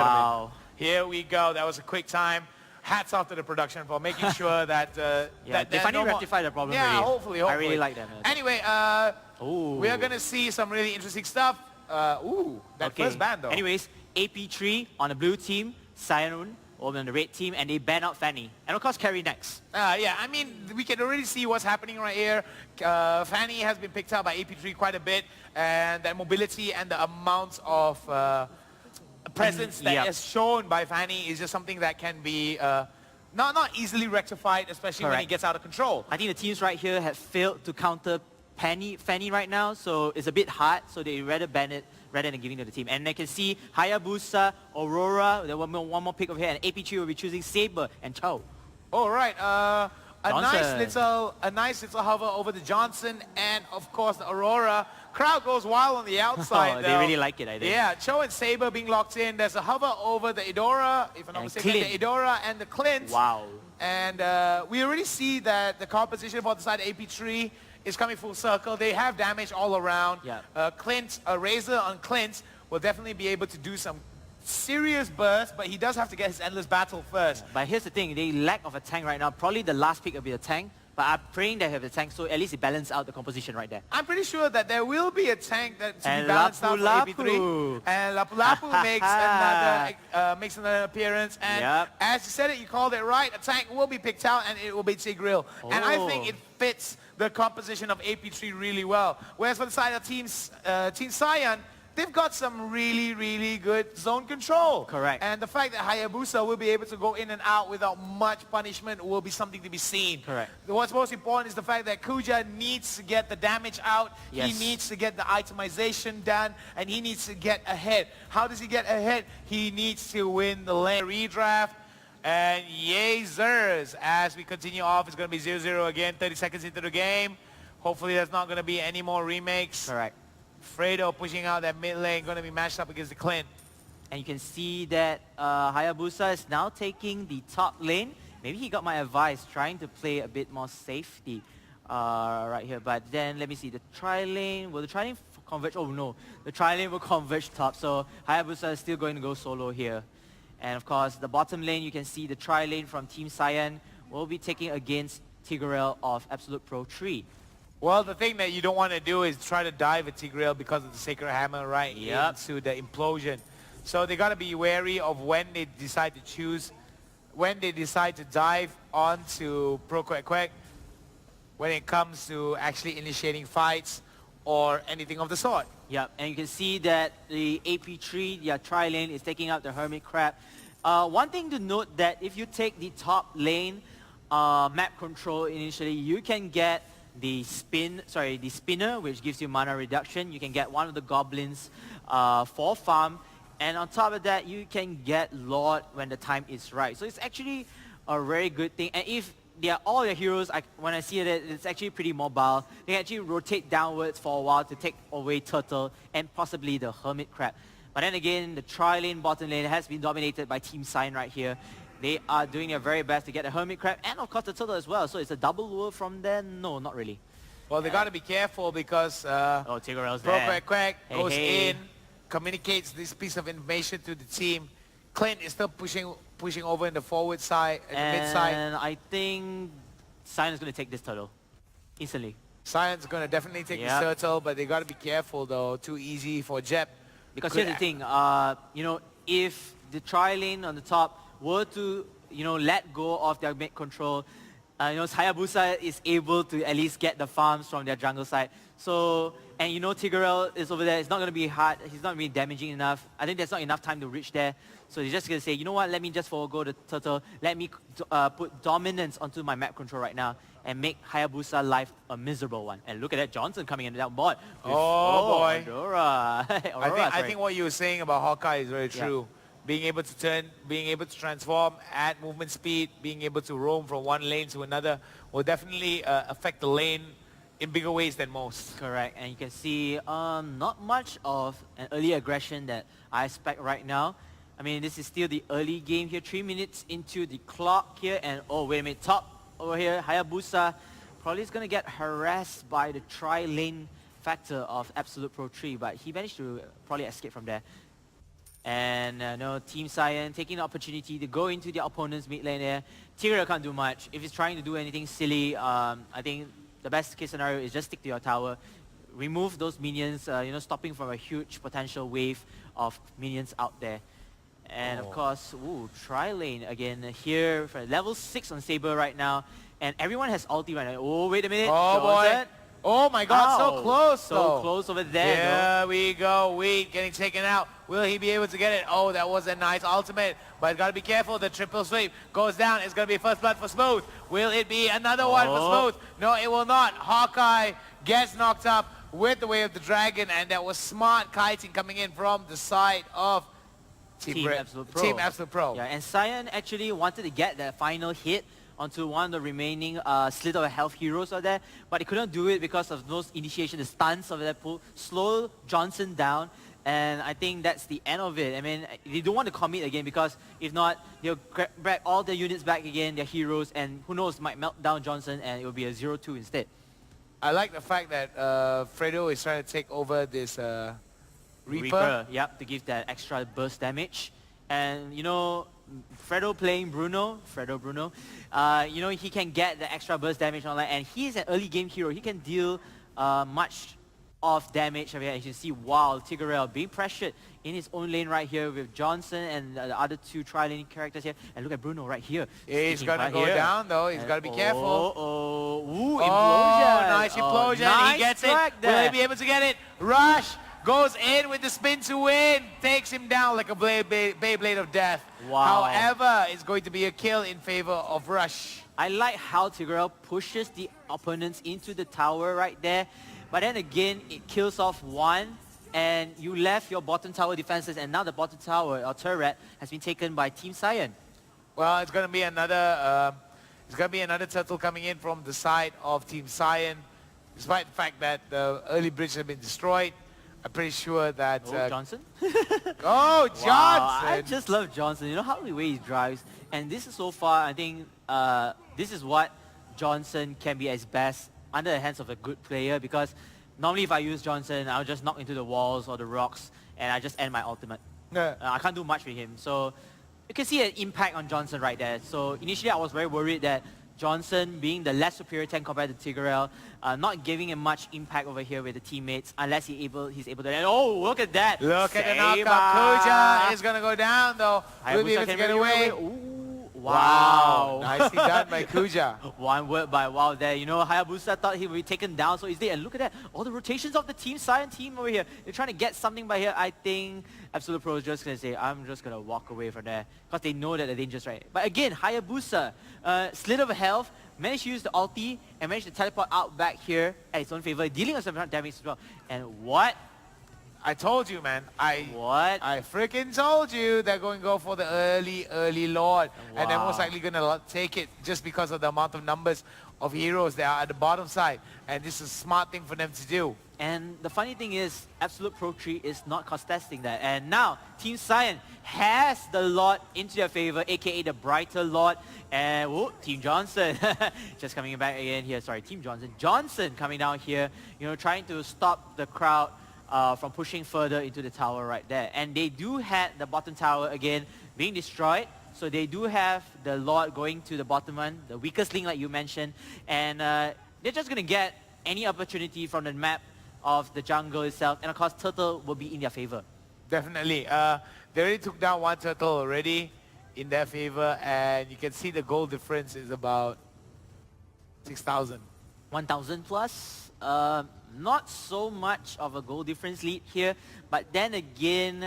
Wow. Here we go. That was a quick time. Hats off to the production for making sure that they finally rectified the problem. Yeah, really. hopefully. I really like them. Anyway, we are gonna see some really interesting stuff. First ban though. Anyways, AP3 on the blue team, TSYN over on the red team, and they ban out Fanny. And of course, Carry next. Yeah, I mean, we can already see what's happening right here. Fanny has been picked up by AP3 quite a bit, and that mobility and the amount of presence that is shown by Fanny is just something that can be not easily rectified, especially when he gets out of control. I think the teams right here have failed to counter Fanny right now, so it's a bit hard, so they rather ban it rather than giving it to the team. And I can see Hayabusa, Aurora, there one more pick over here, and AP3 will be choosing Saber and Chow. All right, a nice little hover over the Johnson, and of course the Aurora. Crowd goes wild on the outside. They really like it, I think. Yeah, Cho and Saber being locked in. There's a hover over the Edora, if I'm not mistaken, the Edora and the Clint. Wow. And we already see that the composition for the side AP3 is coming full circle. They have damage all around. Yeah. Clint, a Razor on Clint will definitely be able to do some serious burst, but he does have to get his Endless Battle first. But here's the thing, they lack of a tank right now. Probably the last pick will be a tank, but I'm praying they have the tank, so at least it balances out the composition right there. I'm pretty sure that there will be a tank that to be balanced out for AP3. And Lapu Lapu makes another appearance. And as you said it, you called it right. A tank will be picked out, and it will be Tigreal. And I think it fits the composition of AP3 really well. Whereas for the side of Team TSYN, they've got some really good zone control. Correct. And the fact that Hayabusa will be able to go in and out without much punishment will be something to be seen. Correct. What's most important is the fact that Kuja needs to get the damage out. Yes. He needs to get the itemization done, and he needs to get ahead. How does he get ahead? He needs to win the lane redraft. And yay-zers, as we continue off, it's going to be 0-0 again, 30 seconds into the game. Hopefully there's not going to be any more remakes. Correct. Fredo pushing out that mid lane, going to be matched up against the Clint. And you can see that Hayabusa is now taking the top lane. Maybe he got my advice, trying to play a bit more safety right here. But then, let me see, the tri-lane, will the tri-lane converge? Oh no, the tri-lane will converge top. So Hayabusa is still going to go solo here. And of course, the bottom lane, you can see the tri-lane from Team TSYN will be taking against Tigreal of Absolute Pro 3. Well, the thing that you don't want to do is try to dive at Tigreal because of the Sacred Hammer right into the implosion. So they got to be wary of when they decide to choose, when they decide to dive onto Pro Quack Quack, when it comes to actually initiating fights or anything of the sort. Yep, and you can see that the AP3, their tri-lane, is taking out the Hermit Crab. One thing to note that if you take the top lane map control initially, you can get the spinner, which gives you mana reduction. You can get one of the goblins for farm, and on top of that, you can get Lord when the time is right. So it's actually a very good thing. And if they are all the heroes, when I see it, it's actually pretty mobile. They actually rotate downwards for a while to take away Turtle and possibly the Hermit Crab. But then again, the tri-lane, bottom lane has been dominated by Team TSYN right here. They are doing their very best to get the Hermit Crab and of course the Turtle as well. So it's a double lure from there? No, not really. Well, they got to be careful because Tigreal's Pro there. Quack Quack goes in, communicates this piece of information to the team. Clint is still pushing over in the forward side, in the mid side. And I think TSYN is going to take this Turtle instantly. TSYN's going to definitely take this Turtle, but they got to be careful though. Too easy for Jep. Because here's the thing, if the tri-lane on the top were to, let go of their mid control, Hayabusa is able to at least get the farms from their jungle side. So, and Tigreal is over there. It's not going to be hard. He's not really damaging enough. I think there's not enough time to reach there. So he's just going to say, you know what, let me just forego the Turtle. Let me put dominance onto my map control right now and make Hayabusa life a miserable one. And look at that, Johnson coming in that board. Oh boy. Aurora. I think what you were saying about Hawkeye is very true. Yeah. Being able to turn, being able to transform at movement speed, being able to roam from one lane to another will definitely affect the lane in bigger ways than most. Correct, and you can see not much of an early aggression that I expect right now. I mean, this is still the early game here, 3 minutes into the clock here, and oh, wait a minute, top over here, Hayabusa probably is going to get harassed by the tri-lane factor of Absolute Pro 3, but he managed to probably escape from there. And no, Team TSYN taking the opportunity to go into the opponent's mid lane there. Tigreal can't do much. If he's trying to do anything silly, I think the best case scenario is just stick to your tower. Remove those minions, stopping from a huge potential wave of minions out there. And of course, tri-lane again here for level 6 on Saber right now. And everyone has ulti right now. Oh, wait a minute. Oh boy. Oh my god, so close So though. close over there. Here we go. Wheat getting taken out. Will he be able to get it? Oh, that was a nice ultimate. But gotta be careful. The triple sweep goes down. It's gonna be first blood for Smooth. Will it be another one for Smooth? No, it will not. Hawkeye gets knocked up with the Way of the Dragon, and that was smart kiting coming in from the side of Team Absolute Pro. Team Absolute Pro. Yeah, and TSYN actually wanted to get that final hit onto one of the remaining slit of health heroes out there, but he couldn't do it because of those initiation, the stuns of that pull, slow Johnson down, and I think that's the end of it. I mean, they don't want to commit again because if not, they'll grab all their units back again, their heroes, and who knows, might melt down Johnson and it will be a 0-2 instead. I like the fact that Fredo is trying to take over this Reaper. Yep, to give that extra burst damage. And Fredo playing Bruno, he can get the extra burst damage online, and he's an early game hero. He can deal much of damage. I mean, as you can see, wow, Tigreal being pressured in his own lane right here with Johnson and the other two tri-lane characters here. And look at Bruno right here. He's gonna go down though. He's gotta be careful. Implosion. Nice implosion. Nice, he gets it. there. Will he be able to get it? Rush goes in with the spin to win. Takes him down like a Beyblade of death. Wow. However, it's going to be a kill in favor of Rush. I like how Tigreal pushes the opponents into the tower right there. But then again, it kills off one, and you left your bottom tower defenses, and now the bottom tower, or turret, has been taken by Team TSYN. Well, it's going to be another turtle coming in from the side of Team TSYN. Despite the fact that the early bridge has been destroyed, I'm pretty sure that... Johnson? Oh, Johnson! Wow, I just love Johnson. You know how the way he drives. And this is so far, I think, this is what Johnson can be at his best under the hands of a good player, because normally if I use Johnson, I'll just knock into the walls or the rocks and I just end my ultimate. Yeah. I can't do much with him. So you can see an impact on Johnson right there. So initially I was very worried that Johnson, being the less superior tank compared to Tigreal, not giving him much impact over here with the teammates unless he's able to... And oh, look at that! Look at the knockout. Kuja is going to go down though. Will be able to get away. Ooh. Wow. Nicely done by Kuja. One word by wow there. Hayabusa thought he would be taken down so easily. And look at that. All the rotations of the Team TSYN team over here. They're trying to get something by here. I think Absolute Pro is just going to say, I'm just going to walk away from there. Because they know that they're dangerous, right? But again, Hayabusa, slit of health, managed to use the ulti and managed to teleport out back here at his own favor, dealing with some damage as well. And what? I told you, man. I freaking told you they're going to go for the early Lord. Wow. And they're most likely going to take it just because of the amount of numbers of heroes that are at the bottom side. And this is a smart thing for them to do. And the funny thing is, Absolute Pro 3 is not contesting that. And now, Team TSYN has the Lord into their favor, aka the brighter Lord. And Team Johnson, just coming back again here. Sorry, Team Johnson. Johnson coming down here, trying to stop the crowd from pushing further into the tower right there. And they do have the bottom tower again being destroyed. So they do have the Lord going to the bottom one, the weakest link like you mentioned. And they're just going to get any opportunity from the map of the jungle itself. And of course, Turtle will be in their favor. Definitely. They already took down one Turtle already in their favor. And you can see the goal difference is about 6,000. 1,000 plus. Not so much of a goal difference lead here, but then again,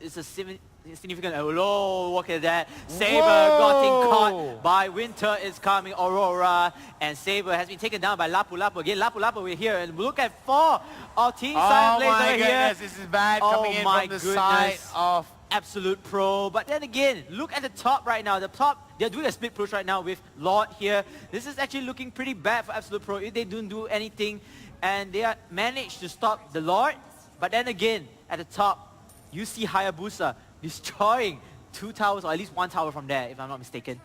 it's a significant... Oh, look at that. Saber getting caught by Winter is coming, Aurora, and Saber has been taken down by Lapu Lapu. Again, Lapu Lapu we're here, and look at 4 of Team TSYN players over here. This is bad coming in from the side of Absolute Pro. But then again, look at the top right now. The top, they're doing a split push right now with Lord here. This is actually looking pretty bad for Absolute Pro if they don't do anything. And they managed to stop the Lord. But then again, at the top, you see Hayabusa destroying 2 towers, or at least 1 tower from there, if I'm not mistaken.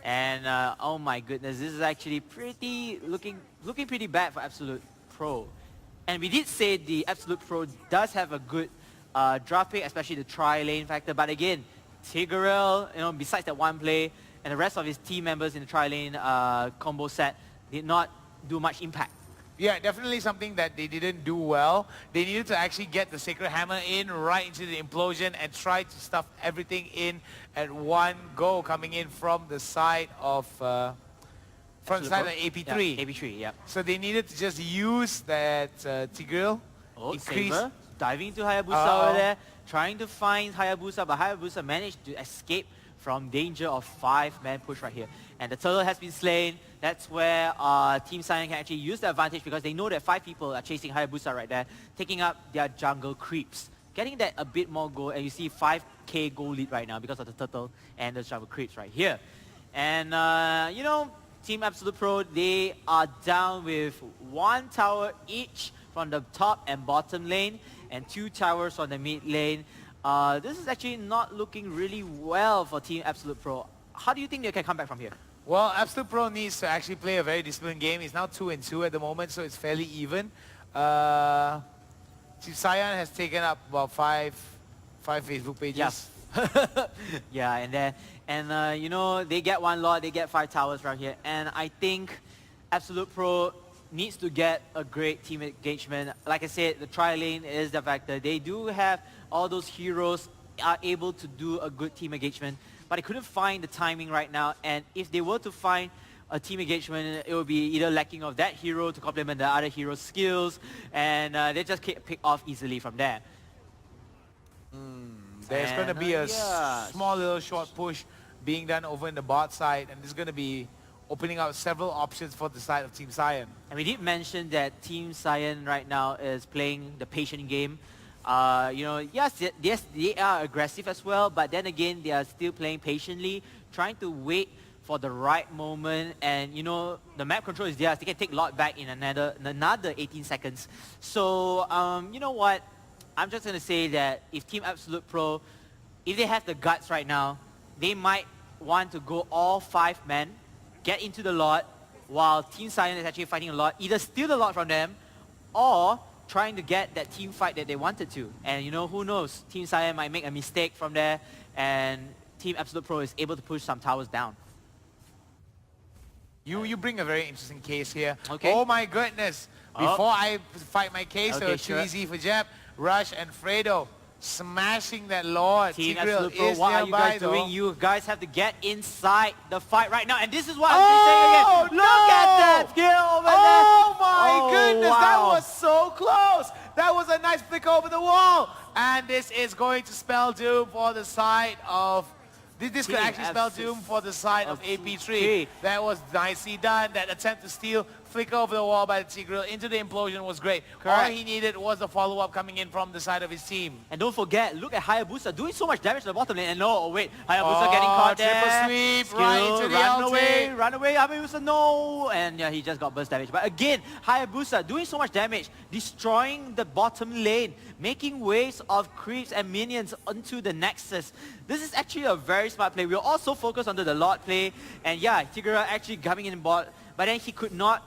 And oh my goodness, this is actually looking pretty bad for Absolute Pro. And we did say the Absolute Pro does have a good draft pick, especially the tri-lane factor. But again, Tigreal, besides that one play, and the rest of his team members in the tri-lane combo set did not do much impact. Yeah, definitely something that they didn't do well. They needed to actually get the Sacred Hammer in right into the implosion and try to stuff everything in at one go, coming in from the side of AP3. Yeah, AP3, yeah. So they needed to just use that Tigreal. Saber diving into Hayabusa over there, trying to find Hayabusa, but Hayabusa managed to escape from danger of 5-man push right here. And the turtle has been slain. That's where Team SYN can actually use the advantage because they know that 5 people are chasing Hayabusa right there, taking up their jungle creeps. Getting that a bit more gold, and you see 5k gold lead right now because of the turtle and the jungle creeps right here. And, Team Absolute Pro, they are down with 1 tower each from the top and bottom lane, and 2 towers from the mid lane. This is actually not looking really well for Team Absolute Pro. How do you think they can come back from here? Well, Absolute Pro needs to actually play a very disciplined game. He's now 2-2 at the moment, so it's fairly even. TSYN has taken up about 5 Facebook pages. Yes. Yeah, they get 1 lot, they get 5 towers right here. And I think Absolute Pro needs to get a great team engagement. Like I said, the tri-lane is the factor. They do have all those heroes are able to do a good team engagement, but they couldn't find the timing right now. And if they were to find a team engagement, it would be either lacking of that hero to complement the other hero's skills, and they just can't pick off easily from there. There's going to be a small little short push being done over in the bot side, and this is going to be opening up several options for the side of Team SYN. And we did mention that Team SYN right now is playing the patient game. Yes, they are aggressive as well, but then again, they are still playing patiently, trying to wait for the right moment. And, the map control is theirs. They can take lot back in another 18 seconds. So, you know what? I'm just going to say that if Team Absolute Pro, if they have the guts right now, they might want to go all 5 men, get into the lot, while Team SYN is actually fighting a lot, either steal the lot from them, or trying to get that team fight that they wanted to. And who knows, Team SYN might make a mistake from there, and Team Absolute Pro is able to push some towers down. You bring a very interesting case here. Okay. Oh my goodness. Before I fight my case, Okay, too easy for Jeb, Rush and Fredo smashing that Lord. Team Tigreal Absolute Pro, is what are you nearby, guys doing? though. You guys have to get inside the fight right now. And this is what I'm saying again. Look at that skill over there. Oh my goodness, that wow. was so close. That was a nice flick over the wall. And this is going to spell doom for the side of... This could actually spell doom for the side of AP3. That was nicely done. That attempt to steal, flicker over the wall by the Tigreal into the implosion was great. Correct. All he needed was the follow-up coming in from the side of his team. And don't forget, look at Hayabusa doing so much damage to the bottom lane. And wait, Hayabusa getting caught there. Triple sweep right into the run away, Hayabusa, no! And he just got burst damage. But again, Hayabusa doing so much damage, destroying the bottom lane, making waves of creeps and minions onto the Nexus. This is actually a very smart play. We were also focused on the Lord play, and Tigreal actually coming in bot, but then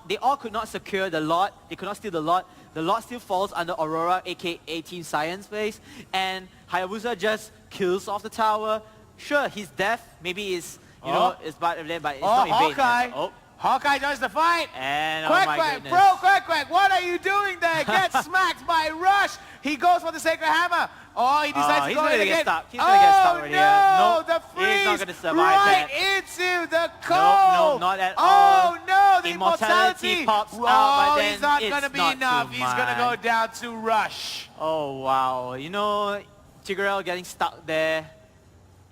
they all could not secure the Lord. They could not steal the Lord. The Lord still falls under Aurora, aka Team SYN's place, and Hayabusa just kills off the tower. Sure, his death maybe is, is part of them, but it's not in vain. Hawkeye. Hawkeye joins the fight. And Quack, bro, Quack, what are you doing there? Gets smacked by Rush. He goes for the Sacred Hammer. Oh, he decides to go in again. He's going to get stuck right here. No, Nope, the freeze he's not going to survive right that. into the cold. No, not at all. Oh, no, the Immortality immortality. pops out, but then he's not it's going to be not enough. too He's going to go down to Rush. Oh, wow. Tigreal getting stuck there.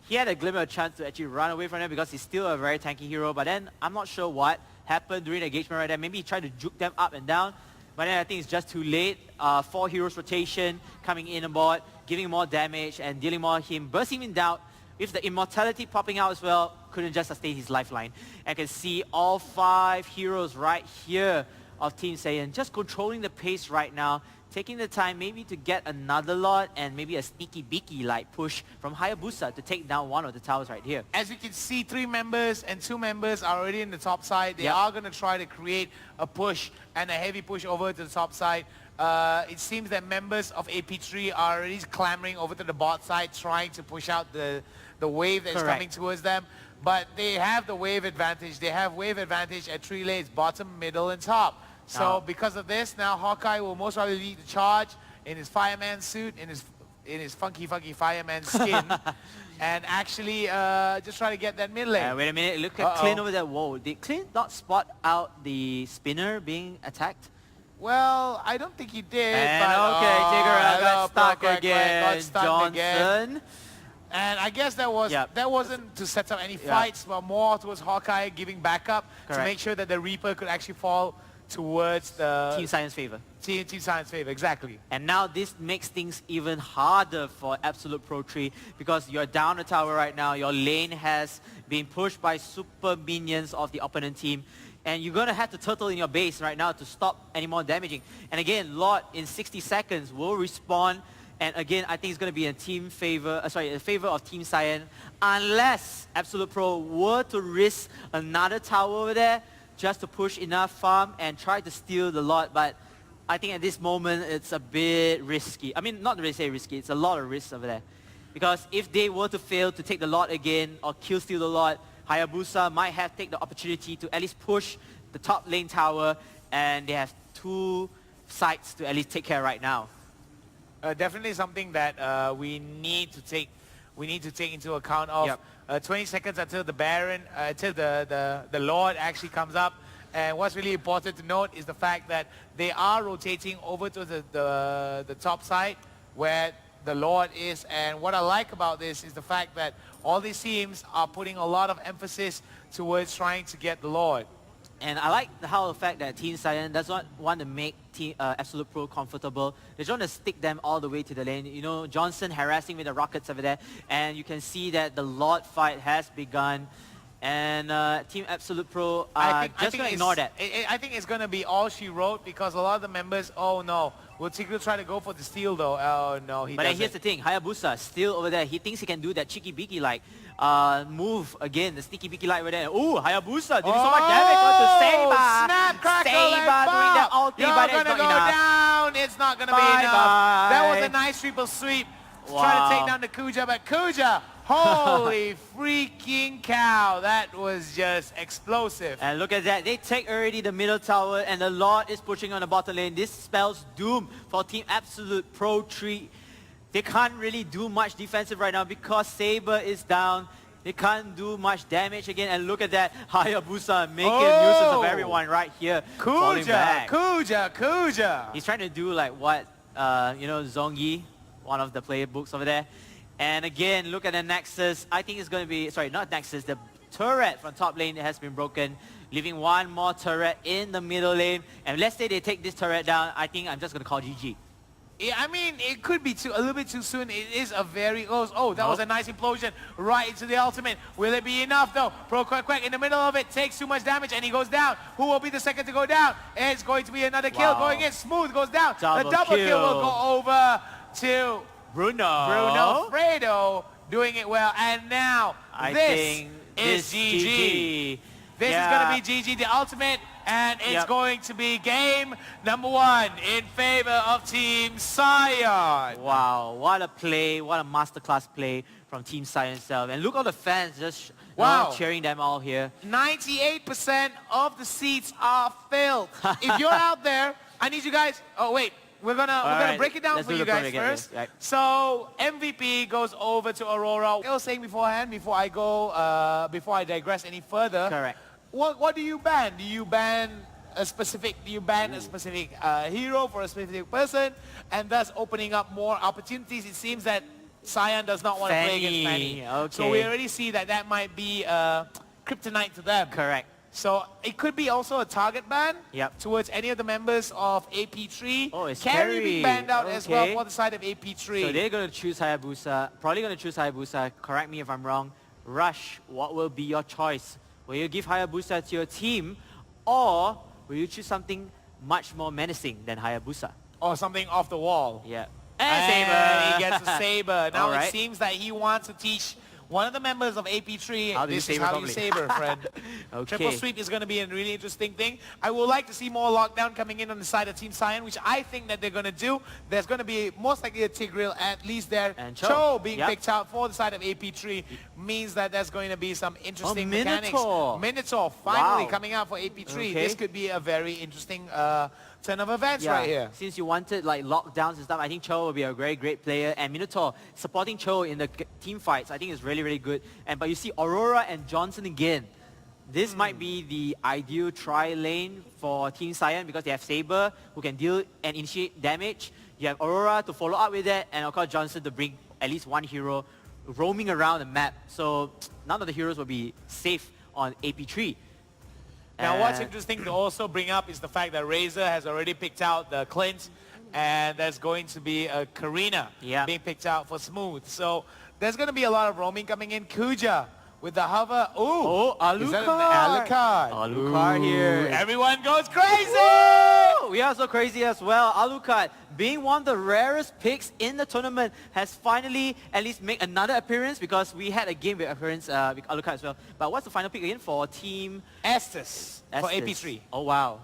He had a glimmer of chance to actually run away from them because he's still a very tanky hero, but then I'm not sure what happened during the engagement right there. Maybe he tried to juke them up and down, but then I think it's just too late. 4 heroes rotation coming in aboard, giving more damage and dealing more him, bursting him down with the immortality popping out as well. Couldn't just sustain his lifeline. And I can see all 5 heroes right here of Team SYN just controlling the pace right now, taking the time maybe to get another lot and maybe a sneaky beaky like push from Hayabusa to take down one of the towers right here. As you can see, 3 members and 2 members are already in the top side. They are going to try to create a push and a heavy push over to the top side. it seems that members of AP3 are already clamoring over to the bot side, trying to push out the wave that is coming towards them. But they have the wave advantage. They have wave advantage at 3 lanes, bottom, middle, and top. So because of this, now Hawkeye will most probably lead the charge in his fireman suit, in his funky fireman skin, and actually just try to get that mid lane. Wait a minute, look at Clint over there. Whoa, did Clint not spot out the spinner being attacked? Well, I don't think he did. And but, okay, Tigger got stuck got stunned again. And I guess that wasn't to set up any fights, but more towards Hawkeye giving backup to make sure that the Reaper could actually fall towards the Team Science favor. Team Science favor, exactly. And now this makes things even harder for Absolute Pro 3 because you're down a tower right now. Your lane has been pushed by super minions of the opponent team. And you're going to have to turtle in your base right now to stop any more damaging. And again, Lord in 60 seconds will respawn. And again, I think it's going to be a team favor, a favor of Team TSYN, unless Absolute Pro were to risk another tower over there just to push enough farm and try to steal the Lord. But I think at this moment, it's a bit risky. I mean, not really say risky, it's a lot of risks over there. Because if they were to fail to take the Lord again or kill steal the Lord, Hayabusa might have taken the opportunity to at least push the top lane tower, and they have 2 sites to at least take care right now. Definitely something that we need to take into account of. 20 seconds until the Baron, until the Lord actually comes up. And what's really important to note is the fact that they are rotating over to the top side where the Lord is. And what I like about this is the fact that all these teams are putting a lot of emphasis towards trying to get the Lord. And I like how the fact that Team TSYN does not want to make Absolute Pro comfortable. They just want to stick them all the way to the lane. You know, Johnson harassing with the rockets over there. And you can see that the Lord fight has begun. And Team Absolute Pro just going to ignore that. I think it's going to be all she wrote because a lot of the members, oh no, will Tigger try to go for the steal though? Oh no, he doesn't. But here's the thing, Hayabusa still over there. He thinks he can do that cheeky beaky like move again, the sneaky beaky light over there. Ooh, Hayabusa doing so much damage onto Saber. Snap, crackle, Saber doing that ulti, but it's not enough. Down. It's not going to be enough. That was a nice triple sweep. Trying to take down the Kuja, but Kuja, holy freaking cow, that was just explosive. And look at that, they take already the middle tower and the Lord is pushing on the bottom lane. This spells doom for Team Absolute Pro 3. They can't really do much defensive right now because Saber is down. They can't do much damage again. And look at that, Hayabusa making nuisance of everyone right here. Kuja. He's trying to do like what, you know, Zongi, one of the playbooks over there. And again, look at the Nexus. I think it's going to be, sorry, not Nexus, the turret from top lane has been broken, leaving one more turret in the middle lane. And let's say they take this turret down, I think I'm just going to call GG. Yeah, I mean, it could be a little bit too soon. It is a very close. Oh, that was a nice implosion right into the ultimate. Will it be enough though? Pro Quack in the middle of it takes too much damage and he goes down. Who will be the second to go down? It's going to be another kill going in. Smooth goes down. The double kill will go over to Bruno Fredo doing it well. And now this is GG. This is going to be GG, the ultimate. And it's going to be game number 1 in favor of Team TSYN. Wow, what a play, what a masterclass play from Team TSYN itself. And look at all the fans just cheering them all here. 98% of the seats are filled. If you're out there, I need you guys, oh wait, we're gonna break it down for you guys first. Right. So MVP goes over to Aurora. I was saying beforehand, before I digress any further. Correct. What do you ban? Do you ban a specific hero for a specific person, and thus opening up more opportunities? It seems that TSYN does not want to play against Fanny. Okay. So we already see that might be kryptonite to them. Correct. So it could be also a target ban towards any of the members of AP3. Oh, it's Carry being banned out as well for the side of AP3. So they're going to choose Hayabusa. Probably going to choose Hayabusa. Correct me if I'm wrong. Rush, what will be your choice? Will you give Hayabusa to your team, or will you choose something much more menacing than Hayabusa? Or something off the wall. Yeah. And Saber. He gets a Saber. Now it seems that he wants to teach one of the members of AP3. How do you This is saber how probably. you saber, friend. Okay. Triple sweep is going to be a really interesting thing. I would like to see more lockdown coming in on the side of Team TSYN, which I think that they're going to do. There's going to be most likely a Tigreal at least there. And Cho being picked out for the side of AP3 means that there's going to be some interesting mechanics. Minotaur finally coming out for AP3. Okay. This could be a very interesting turn of events right here. Since you wanted like lockdowns and stuff, I think Cho will be a very great player. And Minotaur supporting Cho in the team fights, I think is really, really good. But you see Aurora and Johnson again. This might be the ideal tri-lane for Team TSYN because they have Saber who can deal and initiate damage. You have Aurora to follow up with that, and of course Johnson to bring at least one hero roaming around the map. So none of the heroes will be safe on AP3. Now what's interesting to also bring up is the fact that Razor has already picked out the Clint, and there's going to be a Karina being picked out for Smooth. So there's going to be a lot of roaming coming in. Kuja with the hover. Ooh, Alucard. Alucard here. Everyone goes crazy! Woo! We are so crazy as well. Alucard, being one of the rarest picks in the tournament, has finally at least made another appearance because we had a game with appearance with Alucard as well. But what's the final pick again for Team Estes for AP3? Oh wow.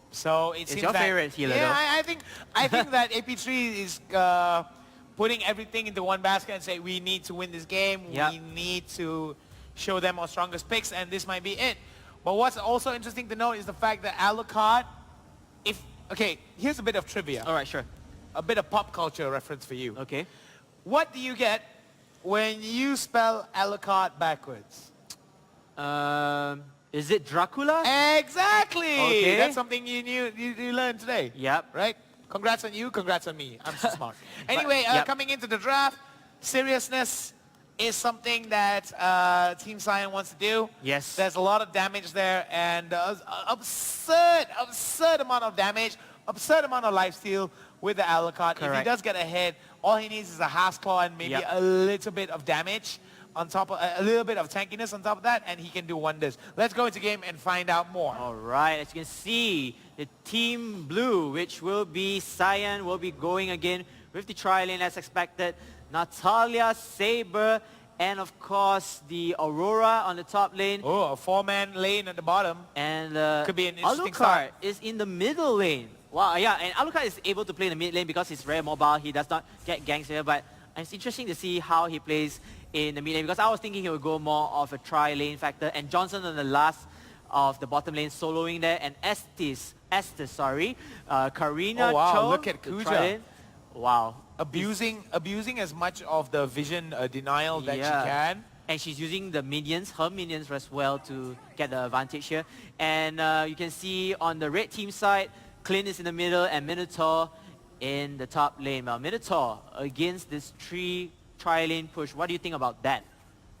So it's your favorite healer, though. I think that AP3 is putting everything into one basket and say we need to win this game. We need to show them our strongest picks, and this might be it. But what's also interesting to note is the fact that Alucard, okay, here's a bit of trivia. All right, sure. A bit of pop culture reference for you. Okay. What do you get when you spell Alucard backwards? Is it Dracula? Exactly. Okay. That's something you learned today. Yep. Right? Congrats on you, congrats on me. I'm so smart. Anyway, coming into the draft, seriousness is something that Team TSYN wants to do. Yes. There's a lot of damage there, and absurd amount of damage, absurd amount of lifesteal with the Alucard. If he does get ahead, all he needs is a Half Claw and maybe a little bit of damage on top of a little bit of tankiness on top of that, and he can do wonders. Let's go into game and find out more. All right, as you can see, the Team Blue, which will be TSYN, will be going again with the tri-lane as expected. Natalia, Saber, and of course the Aurora on the top lane. Oh, a four-man lane at the bottom. And could be an interesting Alucard start. is in the middle lane. Wow, yeah, and Alucard is able to play in the mid lane because he's very mobile. He does not get ganks here, but it's interesting to see how he plays in the mid lane because I was thinking he would go more of a tri-lane factor, and Johnson on the last of the bottom lane soloing there, and Estes, Karina, Oh wow, Cho, look at the Kuja. tri-lane. Wow. Abusing as much of the vision denial that she can. And she's using the minions, her minions as well, to get the advantage here. And you can see on the red team side, Clint is in the middle and Minotaur in the top lane. Well, Minotaur against this tri-lane push. What do you think about that?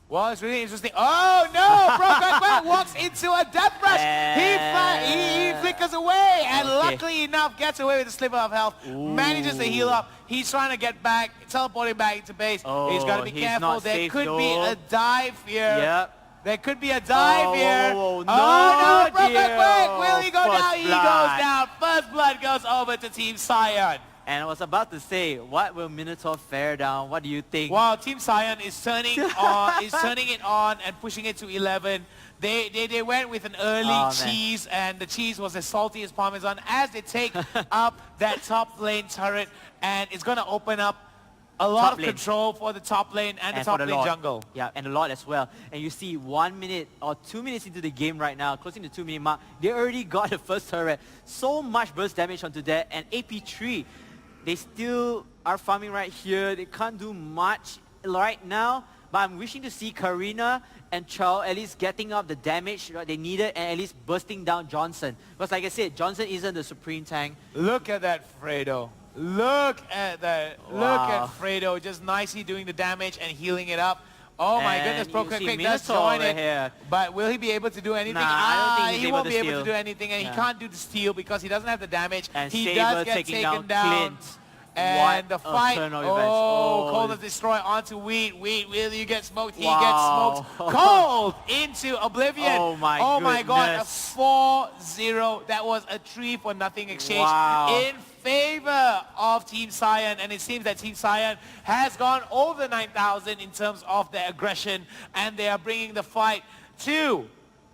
Well, it's really interesting. Oh no! Broken walks into a death rush. He flickers away, and luckily enough gets away with a sliver of health. Ooh. Manages to heal up. He's trying to get back, teleporting back into base. He's got to be careful. There could be a dive here. Yep. There could be a dive here. No, no! Broken dear. Will he go First down? He blood. goes down. First blood goes over to Team TSYN. And I was about to say, what will Minotaur fare down? What do you think? Wow, Team TSYN is turning it on and pushing it to 11. They went with an early cheese, and the cheese was as salty as Parmesan as they take up that top lane turret, and it's going to open up a lot of control for the top lane and the top lane jungle. Yeah, and a lot as well. And you see 1 minute or 2 minutes into the game right now, closing the 2 minute mark, they already got the first turret. So much burst damage onto that, and AP3, they still are farming right here. They can't do much right now, but I'm wishing to see Karina and Chow at least getting up the damage they needed and at least bursting down Johnson. Because like I said, Johnson isn't the supreme tank. Look at that Fredo. Look at that. Wow. Look at Fredo just nicely doing the damage and healing it up. Oh my goodness, Broken Quick does join it. Here. But will he be able to do anything? Nah, I don't think he won't be able to do anything, and he can't do the steal because he doesn't have the damage. And he Saber does get taking taken down down. Clint. And the fight, turn of events. Oh, Cold Destroy onto Wheat. Will you get smoked? He Wow. gets smoked. Cold into Oblivion. Oh my God, a goodness. 4-0. That was a 3-for-nothing exchange Wow. in favor of Team TSYN, and it seems that Team TSYN has gone over 9,000 in terms of their aggression, and they are bringing the fight to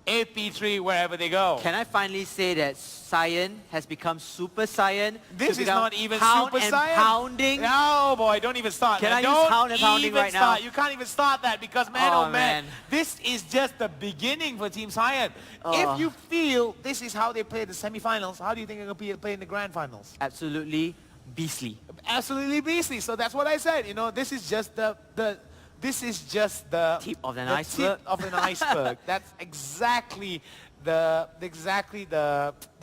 AP3 wherever they go. Can I finally say that TSYN has become Super TSYN? This is not even pound Super and TSYN. pounding. No, boy, don't even start. Can man. I use Don't pound and pounding even right now? start. You can't even start that because, man, Oh, oh man, man. this is just the beginning for Team TSYN. If you feel this is how they play the semifinals, how do you think they're going to play in the grand finals? Absolutely beastly. Absolutely beastly. So that's what I said. You know, this is just the Tip of an the iceberg. tip of an iceberg. That's exactly the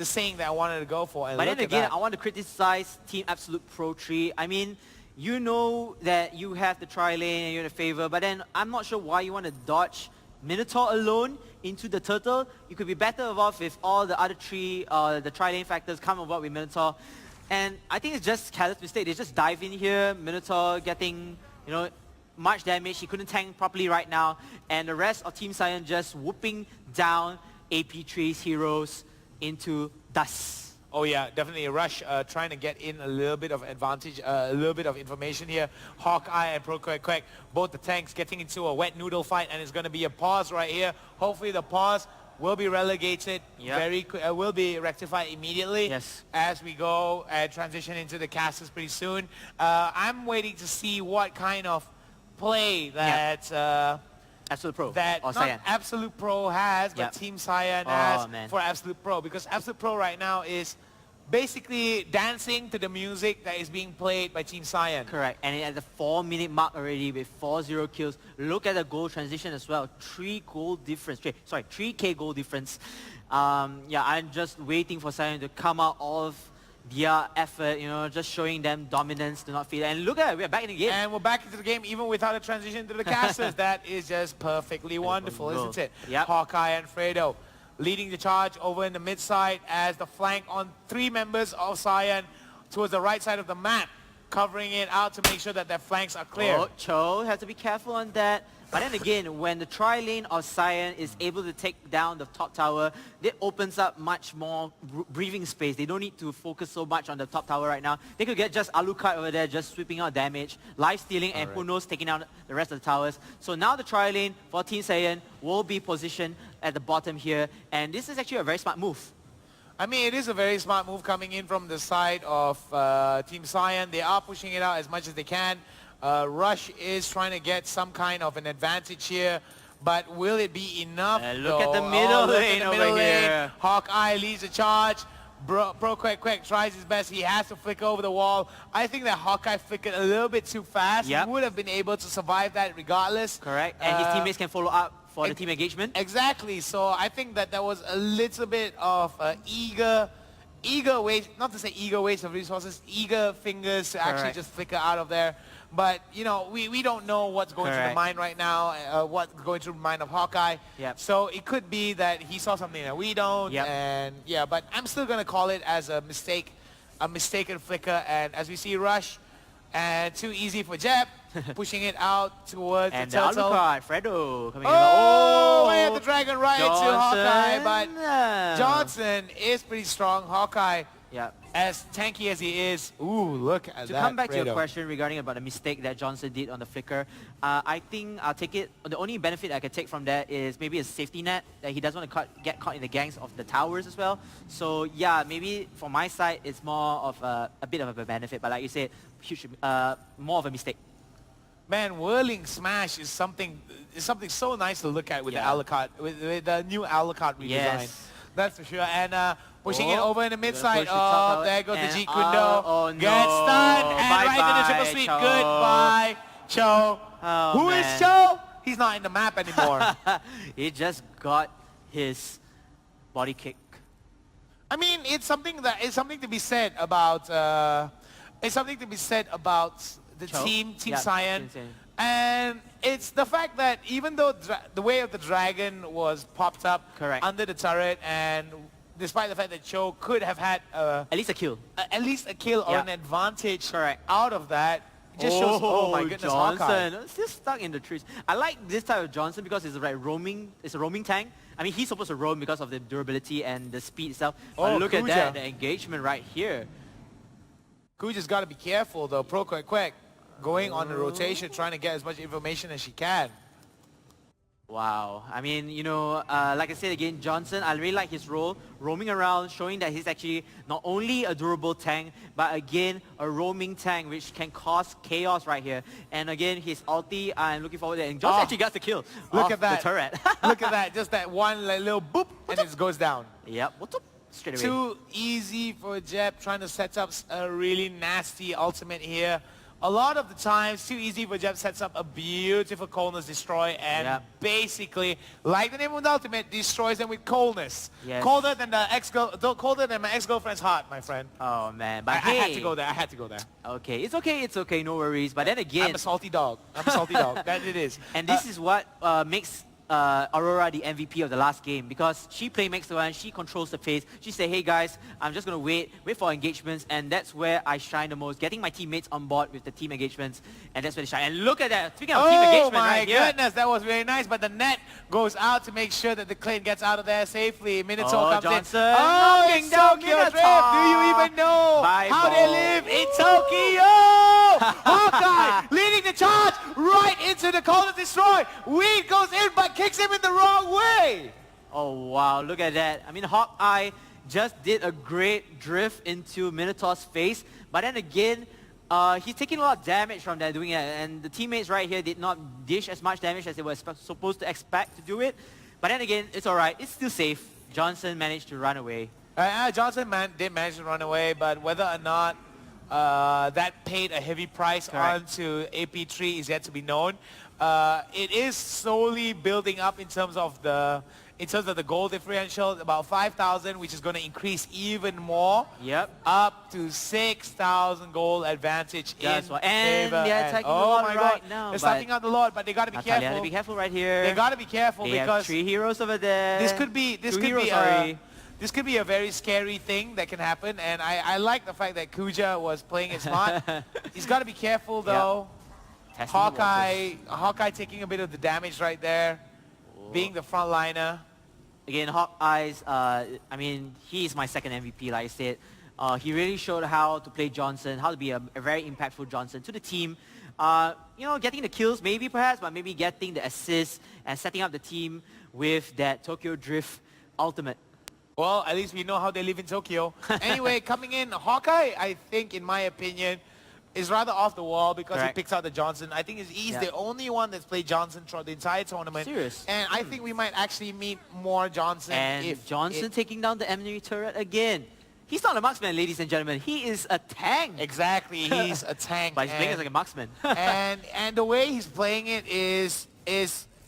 saying that I wanted to go for. And But look then at again, that. I want to criticize Team Absolute Pro 3. I mean, you know that you have the tri-lane and you're in a favor, but then I'm not sure why you want to dodge Minotaur alone into the turtle. You could be better off if all the other three, the tri-lane factors come about with Minotaur. And I think it's just careless mistake. They just dive in here, Minotaur getting, you know, much damage. He couldn't tank properly right now. And the rest of Team TSYN just whooping down AP3's heroes into dust. Oh yeah, definitely a Rush trying to get in a little bit of advantage, a little bit of information here. Hawkeye and Quack, both the tanks getting into a wet noodle fight, and it's going to be a pause right here. Hopefully the pause will be relegated will be rectified immediately as we go and transition into the casters pretty soon. I'm waiting to see what kind of play that Absolute Pro. that or not TSYN. Absolute Pro has, but Team TSYN has for Absolute Pro, because Absolute Pro right now is basically dancing to the music that is being played by Team TSYN. Correct. And at the 4-minute mark already with 4-0 kills. Look at the goal transition as well. 3 goal difference. 3K goal difference. Yeah, I'm just waiting for TSYN to come out of their effort, you know, just showing them dominance, do not feel it. And look at it, we're back in the game. And we're back into the game even without a transition to the casters. That is just perfectly wonderful, isn't it? Yep. Hawkeye and Fredo leading the charge over in the mid side as the flank on 3 members of TSYN towards the right side of the map, covering it out to make sure that their flanks are clear. Oh, Cho has to be careful on that. But then again, when the tri-lane of TSYN is able to take down the top tower, it opens up much more breathing space. They don't need to focus so much on the top tower right now. They could get just Alucard over there, just sweeping out damage, life stealing, and who knows, taking out the rest of the towers. So now the tri-lane for Team TSYN will be positioned at the bottom here. And this is actually a very smart move. I mean, it is a very smart move coming in from the side of Team TSYN. They are pushing it out as much as they can. Rush is trying to get some kind of an advantage here, but will it be enough? Look at the middle lane over here. Hawkeye leads the charge. Quack tries his best. He has to flicker over the wall. I think that Hawkeye flickered a little bit too fast. He would have been able to survive that regardless. Correct. And his teammates can follow up for the team engagement. Exactly. So I think that there was a little bit of eager waste, not to say eager waste of resources, eager fingers to actually just flicker out of there. But, you know, we don't know what's going through the mind right now, what's going through the mind of Hawkeye. So it could be that he saw something that we don't. And yeah, but I'm still going to call it as a mistake, a mistaken flicker. And as we see Rush, and too easy for Jeb, pushing it out towards the turtle. And Fredo coming in. Oh, I had the dragon right to Hawkeye, but Johnson is pretty strong. Hawkeye, as tanky as he is, ooh, look at that. To come back to your question regarding about the mistake that Johnson did on the flicker, I think I'll take it. The only benefit I can take from that is maybe a safety net, that he doesn't want to get caught in the gangs of the towers as well. So yeah, maybe from my side, it's more of a bit of a benefit. But like you said, huge, more of a mistake. Man, whirling smash is something so nice to look at with the Alucard, with the new Alucard redesign. That's for sure. And pushing it over in the mid side. Oh, there goes the Jeet Kundo. Gets stunned and right into the triple sweep. Goodbye, Cho. Who is Cho? He's not in the map anymore. He just got his body kick. I mean, it's something to be said about. It's something to be said about the Team TSYN. And it's the fact that even though the Way of the Dragon was popped up under the turret and despite the fact that Cho could have had At least a kill. at least a kill or Yeah. an advantage Correct. out of that, it just shows, oh my goodness, Hawkeye. Johnson, still stuck in the trees. I like this type of Johnson because it's a roaming tank. I mean, he's supposed to roam because of the durability and the speed itself. But Oh, look at Kuja. that, the engagement right here. Kuja's got to be careful though. Pro Quack going on the rotation, trying to get as much information as she can. Wow. I mean, you know, like I said again, Johnson, I really like his role, roaming around, showing that he's actually not only a durable tank, but again, a roaming tank, which can cause chaos right here. And again, his ulti, I'm looking forward to it. And Johnson actually got the kill. Look off at that. the turret. Look at that. Just that one little boop, and it goes down. Yep. What's up? Straight away. Too easy for Jeb, trying to set up a really nasty ultimate here. A lot of the times, too easy for Jeb sets up a beautiful coldness destroy and basically, like the name of the ultimate, destroys them with coldness. Yes. Colder than my ex-girlfriend's heart, my friend. Oh man, but I hey. had to go there. I had to go there. Okay, it's okay, no worries. But then again, I'm a salty dog. I'm a salty dog. That it is. and this is what makes Aurora the MVP of the last game, because she playmakes the one, she controls the pace. She say, hey guys, I'm just going to wait for engagements, and that's where I shine the most, getting my teammates on board with the team engagements, and that's where they shine. And look at that, speaking of team engagement right here. Oh my goodness, that was very nice, but the net goes out to make sure that the Clay gets out of there safely. Minotaur comes Johnson in. Oh, knocking it's down Tokyo Drift. Minotaur. Do you even know how they live in Tokyo? Hawkeye leading the charge right into the Coldness Destroy. Weed goes in but kicks him in the wrong way. Oh wow, look at that. I mean, Hawkeye just did a great drift into Minotaur's face, but then again, he's taking a lot of damage from that doing it, and the teammates right here did not dish as much damage as they were supposed to expect to do it. But then again, it's alright, it's still safe. Johnson managed to run away. Johnson did manage to run away, but whether or not that paid a heavy price onto AP3 is yet to be known. It is slowly building up in terms of the goal differential, about 5,000, which is going to increase even more. Yep. Up to 6,000 goal advantage in favor. And they're attacking the oh Lord my right God. now. They're starting out the Lord, but they got to be Natalia, careful. be careful right here. They got to be careful They because have 3 heroes over there. this could be this could be a very scary thing that can happen, and I like the fact that Kuja was playing it smart. He's got to be careful though. Hawkeye taking a bit of the damage right there, being the front liner. Again, Hawkeye's, I mean, he is my second MVP, like I said. He really showed how to play Johnson, how to be a very impactful Johnson to the team. You know, getting the kills maybe perhaps, but maybe getting the assists and setting up the team with that Tokyo Drift ultimate. Well, at least we know how they live in Tokyo. Anyway, coming in, Hawkeye, I think, in my opinion, is rather off the wall because he picks out the Johnson. I think he's the only one that's played Johnson throughout the entire tournament. Serious? And I think we might actually meet more Johnson. And Johnson taking down the enemy turret again. He's not a marksman, ladies and gentlemen. He is a tank. Exactly, he's a tank. But he's playing as like a marksman. and the way he's playing it is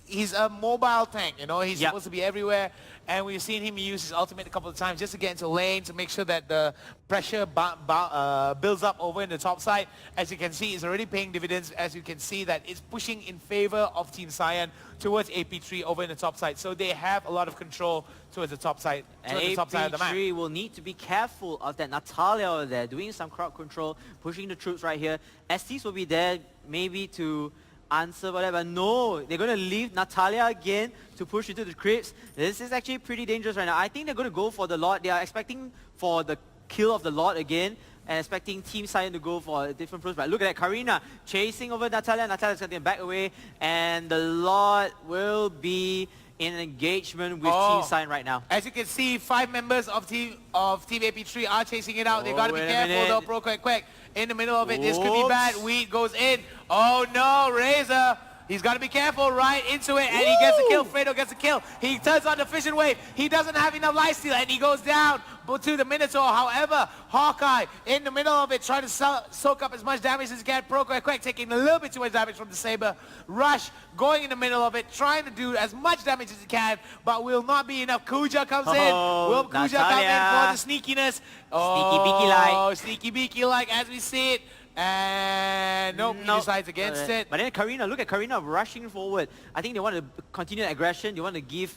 he's a mobile tank. You know, he's supposed to be everywhere. And we've seen him use his ultimate a couple of times just to get into lane to make sure that the pressure builds up over in the top side. As you can see, it's already paying dividends. As you can see, that it's pushing in favor of Team TSYN towards AP3 over in the top side. So they have a lot of control towards the top side, and the top side of the map. AP3 will need to be careful of that Natalia over there, doing some crowd control, pushing the troops right here. STs will be there maybe to answer whatever. No, they're going to leave Natalia again to push into the crypts. This is actually pretty dangerous right now. I think they're going to go for the Lord. They are expecting for the kill of the Lord again and expecting Team TSYN to go for a different approach. But look at that, Karina chasing over Natalia. Natalia's going to back away, and the Lord will be in engagement with Team TSYN right now. As you can see, 5 members of Team AP3 are chasing it out. They got to be careful though, Pro Quack. In the middle of it, this could be bad. Weed goes in. Oh no, Razor. He's got to be careful right into it, and he gets a kill. Fredo gets a kill. He turns on the Fission Wave. He doesn't have enough lifesteal, and he goes down to the Minotaur. However, Hawkeye in the middle of it, trying to soak up as much damage as he can. Pro Quack taking a little bit too much damage from the Saber. Rush going in the middle of it, trying to do as much damage as he can, but will not be enough. Kuja comes in. Will Kuja come in for the sneakiness? Sneaky beaky like. Sneaky beaky like as we see it. And nope, he decides against it. But then Karina, look at Karina rushing forward. I think they want to continue aggression. They want to give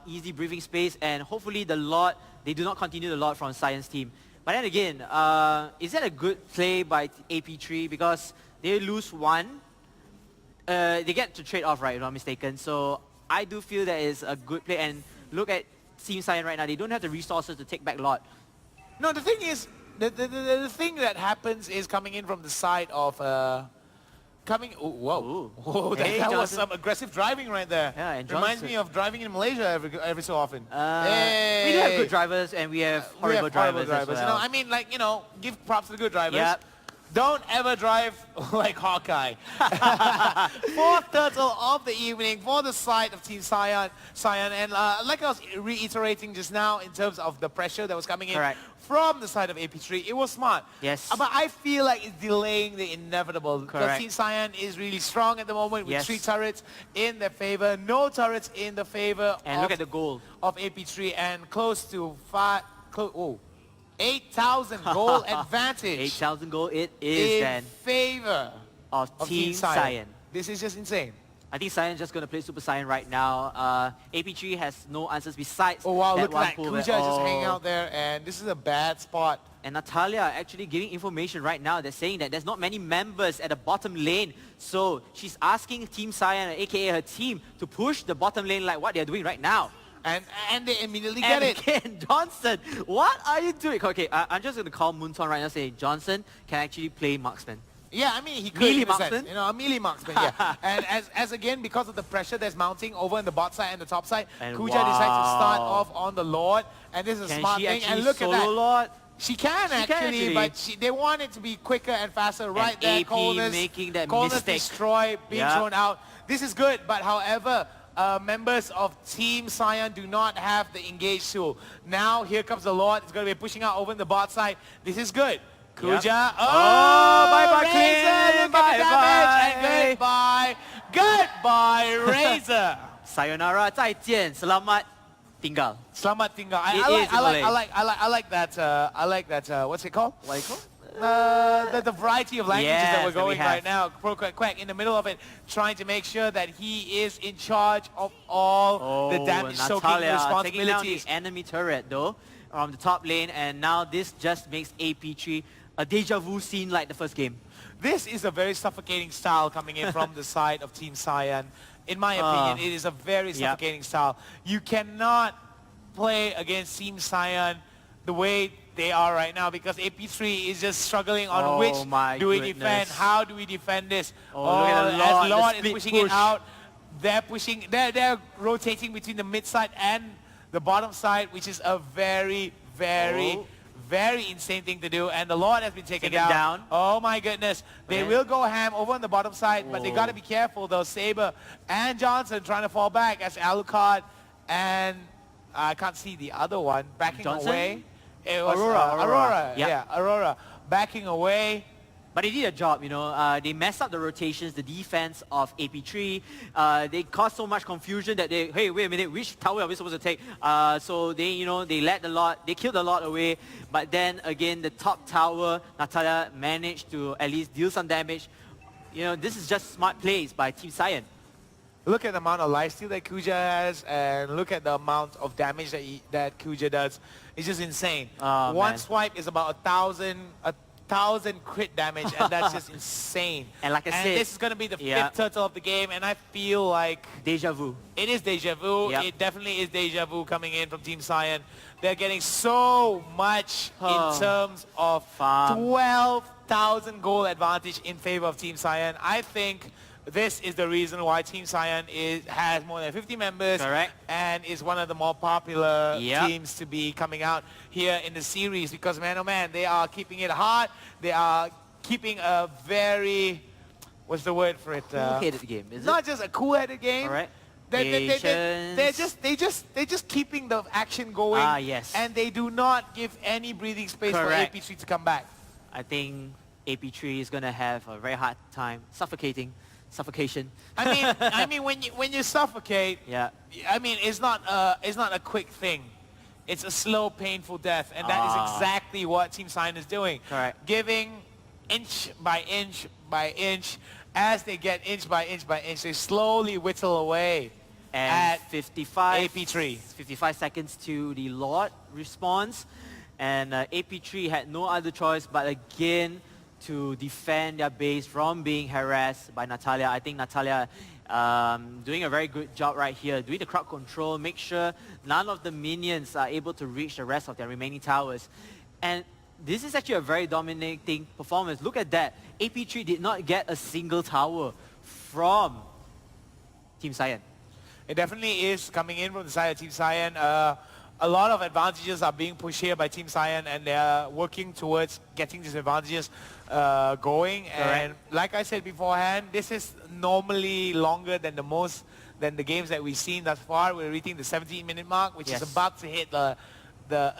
easy breathing space, and hopefully the Lord, they do not continue the Lord from TSYN's team. But then again, is that a good play by AP3? Because they lose one, they get to trade off, right, if I'm not mistaken. So I do feel that is a good play. And look at Team TSYN right now. They don't have the resources to take back Lord. No, the thing is, the thing that happens is coming in from the side of whoa, that was some aggressive driving right there. Yeah, and reminds me of driving in Malaysia every so often. Hey. We do have good drivers and we have horrible drivers as well. You know, I mean, like, you know, give props to the good drivers. Yep. Don't ever drive like Hawkeye. Fourth turtle of the evening for the side of Team TSYN. And like I was reiterating just now in terms of the pressure that was coming in from the side of AP3, it was smart. Yes. But I feel like it's delaying the inevitable. Because Team TSYN is really strong at the moment with 3 turrets in their favor, no turrets in the favor look at the goal of AP3, and close to 8,000 goal advantage. 8,000 goal it is in favor of Team TSYN. This is just insane. I think TSYN is just going to play Super TSYN right now. AP3 has no answers besides look at one that. pool. Kuja just hanging out there, and this is a bad spot. And Natalia actually giving information right now. They're saying that there's not many members at the bottom lane. So she's asking Team TSYN, aka her team, to push the bottom lane like what they're doing right now. And they immediately get it. Again, Johnson, what are you doing? Okay, I'm just going to call Moonton right now and say Johnson can actually play marksman. Yeah, I mean, he could. Melee marksman? You know, a melee marksman, yeah. And as again, because of the pressure that's mounting over in the bot side and the top side, Kuja decides to start off on the Lord. And this is a smart thing. And look at that. Lord? She can actually, but they want it to be quicker and faster right and there. AP Coldness, making that Coldness mistake. destroy, being thrown out. This is good, but however, members of Team TSYN do not have the engage tool. Now here comes the Lord. It's going to be pushing out over in the bot side. This is good. Kuja. Bye-bye, Razor. Look at the damage. And goodbye. Goodbye, Razor. Sayonara, 再见, selamat tinggal. Selamat tinggal. I like that. What's it called? What is it called? The variety of languages that we're going we right now. Pro Quack in the middle of it, trying to make sure that he is in charge of all the damage-soaking responsibilities. Taking down the enemy turret though from the top lane, and now this just makes AP3 a deja vu scene like the first game. This is a very suffocating style coming in from the side of Team TSYN. In my opinion, it is a very suffocating style. You cannot play against Team TSYN the way they are right now, because AP3 is just struggling on which do we defend, how do we defend this. Look at the Lord, as Lord is pushing it out, they're rotating between the mid side and the bottom side, which is a very insane thing to do, and the Lord has been taken down. Oh my goodness. They will go ham over on the bottom side, but they got to be careful though. Saber and Johnson trying to fall back as Alucard and I can't see the other one backing away. It was Aurora. Yeah, Aurora backing away. But they did a job, you know. They messed up the rotations, the defense of AP3. They caused so much confusion that hey, wait a minute, which tower are we supposed to take? So they, you know, they let the Lord, they killed the Lord away. But then again, the top tower, Natalia managed to at least deal some damage. You know, this is just smart plays by Team TSYN. Look at the amount of lifesteal that Kuja has, and look at the amount of damage that Kuja does. It's just insane. One swipe is about 1,000 crit damage, and that's just insane. And like I said, this is going to be the fifth turtle of the game, and I feel like deja vu. It is deja vu. It definitely is deja vu coming in from Team TSYN. They're getting so much in terms of 12,000 goal advantage in favor of Team TSYN. I think this is the reason why Team TSYN has more than 50 members and is one of the more popular teams to be coming out here in the series, because man oh man, they are keeping it hard. They are keeping a very, what's the word for it? Cool-headed game, is it? Not just a cool-headed game. They're just keeping the action going. And they do not give any breathing space for AP3 to come back. I think AP3 is going to have a very hard time suffocation. I mean, when you suffocate, I mean, it's not a quick thing. It's a slow, painful death, and that is exactly what Team TSYN is doing. Giving inch by inch by inch. As they get inch by inch by inch, they slowly whittle away. And at 55, AP3. 55 seconds to the Lord response. And AP3 had no other choice but again to defend their base from being harassed by Natalia. I think Natalia doing a very good job right here, doing the crowd control, make sure none of the minions are able to reach the rest of their remaining towers. And this is actually a very dominating performance. Look at that. AP3 did not get a single tower from Team TSYN. It definitely is coming in from the side of Team TSYN. A lot of advantages are being pushed here by Team TSYN, and they are working towards getting these advantages going. And like I said beforehand, this is normally longer than the games that we've seen thus far. We're reaching the 17-minute mark, which is about to hit the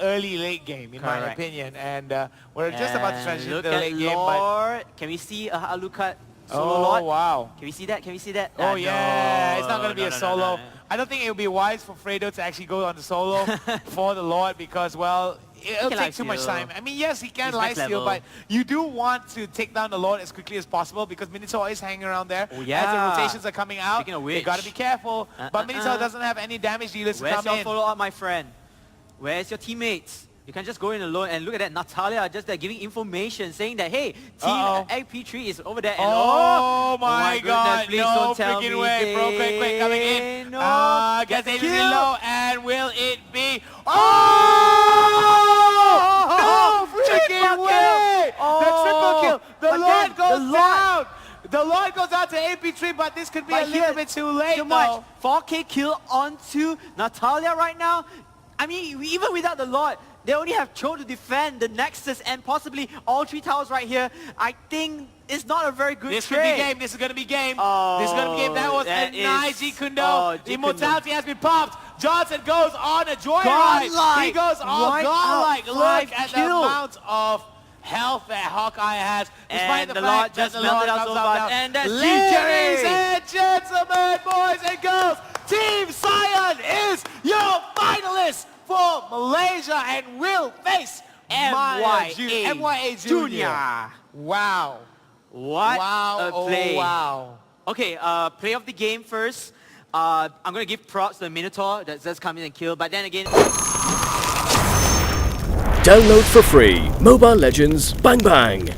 early late game, in my opinion. And we're just about to transition to the late game. But can we see a Alucard solo Lord? Wow. Can we see that? Can we see that? Oh, yeah. It's not going to be a solo. No. I don't think it would be wise for Fredo to actually go on the solo for the Lord because, well, it'll take too much time. I mean, yes, he can life steal, but you do want to take down the Lord as quickly as possible because Minotaur is hanging around there. Oh, yeah. As the rotations are coming out, you got to be careful. But Minotaur doesn't have any damage dealers to come in. Where's your follow-up, my friend? Where's your teammates? You can just go in alone and look at that. Natalia just there giving information saying that, hey, Team AP3 is over there. And oh my God, goodness, please no don't tell freaking me way, bro. Quick, coming in. No, gets kill. really low, and will it be? Oh! No freaking way! The triple kill. The Lord goes down. The Lord goes out to AP3, but this could be a little bit too late, though. 4K kill onto Natalia right now. I mean, even without the Lord, they only have Cho to defend the Nexus and possibly all 3 towers right here. I think it's not a very good trade. This could be game. This is going to be game. This is going to be game. That was a nice G-Kundo. Immortality has been popped. Johnson goes on a joyride. He goes on godlike. Look at the amount of health that Hawkeye has. Despite the fact that the Lord comes out. And that's ladies and gentlemen, boys and girls, Team TSYN is your finalists for Malaysia and will face MYA Junior. Wow. What a play. Oh, wow. Okay, play of the game first. I'm going to give props to the Minotaur that just come in and kill, but then again... Download for free Mobile Legends Bang Bang.